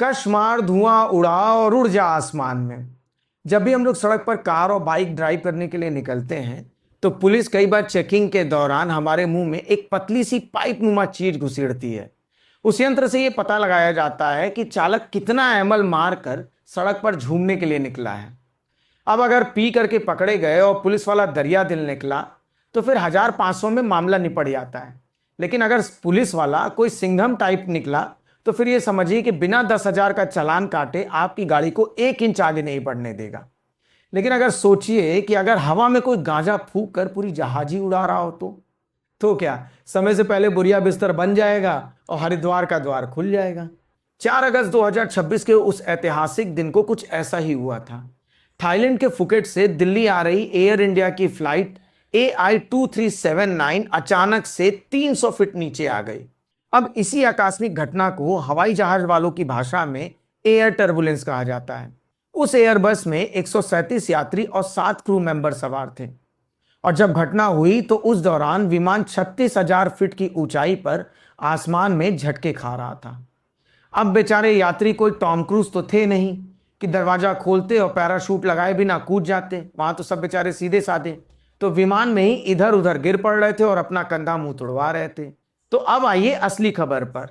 कश मार धुआं उड़ा और उड़ जा आसमान में। जब भी हम लोग सड़क पर कार और बाइक ड्राइव करने के लिए निकलते हैं तो पुलिस कई बार चेकिंग के दौरान हमारे मुंह में एक पतली सी पाइप नुमा चीज घुसेड़ती है। उस यंत्र से ये पता लगाया जाता है कि चालक कितना एमएल मार कर सड़क पर झूमने के लिए निकला है। अब अगर पी करके पकड़े गए और पुलिस वाला दरिया दिल निकला तो फिर 1500 में मामला निपट जाता है। लेकिन अगर पुलिस वाला कोई सिंघम टाइप निकला तो फिर ये समझिए कि बिना 10,000 का चालान काटे आपकी गाड़ी को 1 इंच आगे नहीं बढ़ने देगा। लेकिन अगर सोचिए कि अगर हवा में कोई गांजा फूंक कर पूरी जहाज ही उड़ा रहा हो तो क्या समय से पहले बुरिया बिस्तर बन जाएगा और हरिद्वार का द्वार खुल जाएगा। 4 अगस्त 2026 के उस ऐतिहासिक दिन को कुछ ऐसा ही हुआ था। थाईलैंड के फुकेट से दिल्ली आ रही एयर इंडिया की फ्लाइट AI2379 अचानक से 300 फीट नीचे आ गई। अब इसी आकस्मिक घटना को हवाई जहाज वालों की भाषा में एयर टर्बुलेंस कहा जाता है। उस एयरबस में 137 यात्री और 7 क्रू मेंबर सवार थे और जब घटना हुई तो उस दौरान विमान 36,000 फीट की ऊंचाई पर आसमान में झटके खा रहा था। अब बेचारे यात्री कोई टॉम क्रूज तो थे नहीं कि दरवाजा खोलते और पैराशूट लगाए बिना कूद जाते। वहां तो सब बेचारे सीधे साधे तो विमान में ही इधर उधर गिर पड़ रहे थे और अपना कंधा मुंह तुड़वा रहे थे। तो अब आइए असली खबर पर।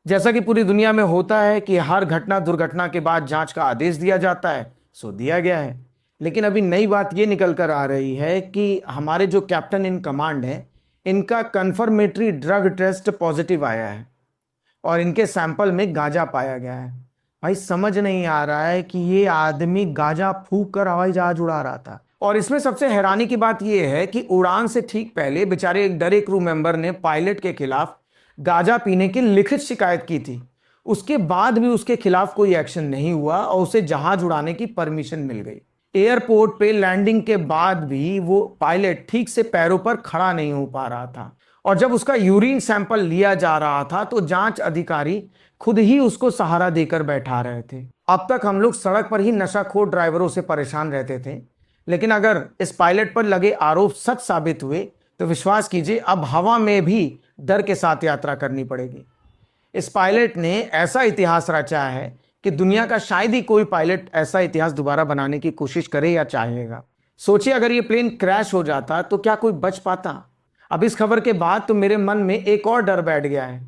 जैसा कि पूरी दुनिया में होता है कि हर घटना दुर्घटना के बाद जांच का आदेश दिया जाता है, सो दिया गया है। लेकिन अभी नई बात यह निकल कर आ रही है कि हमारे जो कैप्टन इन कमांड है इनका कंफर्मेटरी ड्रग टेस्ट पॉजिटिव आया है और इनके सैंपल में गांजा पाया गया है। भाई समझ नहीं आ रहा है कि ये आदमी गांजा फूंक कर हवाई जहाज उड़ा रहा था। और इसमें सबसे हैरानी की बात यह है कि उड़ान से ठीक पहले बेचारे एक डरे क्रू मेंबर ने पायलट के खिलाफ गांजा पीने की लिखित शिकायत की थी। उसके बाद भी उसके खिलाफ कोई एक्शन नहीं हुआ और उसे जहाज उड़ाने की परमिशन मिल गई। एयरपोर्ट पे लैंडिंग के बाद भी वो पायलट ठीक से पैरों पर खड़ा नहीं हो पा रहा था और जब उसका यूरिन सैंपल लिया जा रहा था तो जांच अधिकारी खुद ही उसको सहारा देकर बैठा रहे थे। अब तक हम लोग सड़क पर ही नशाखोर ड्राइवरों से परेशान रहते थे, लेकिन अगर इस पायलट पर लगे आरोप सच साबित हुए तो विश्वास कीजिए अब हवा में भी डर के साथ यात्रा करनी पड़ेगी। इस पायलट ने ऐसा इतिहास रचा है कि दुनिया का शायद ही कोई पायलट ऐसा इतिहास दोबारा बनाने की कोशिश करे या चाहेगा। सोचिए अगर ये प्लेन क्रैश हो जाता तो क्या कोई बच पाता। अब इस खबर के बाद तो मेरे मन में एक और डर बैठ गया है।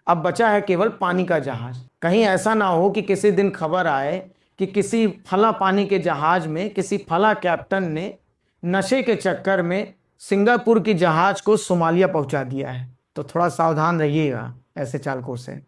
अब बचा है केवल पानी का जहाज। कहीं ऐसा ना हो कि किसी दिन खबर आए कि किसी फला पानी के जहाज में किसी फला कैप्टन ने नशे के चक्कर में सिंगापुर की जहाज को सोमालिया पहुंचा दिया है। तो थोड़ा सावधान रहिएगा ऐसे चालकों से।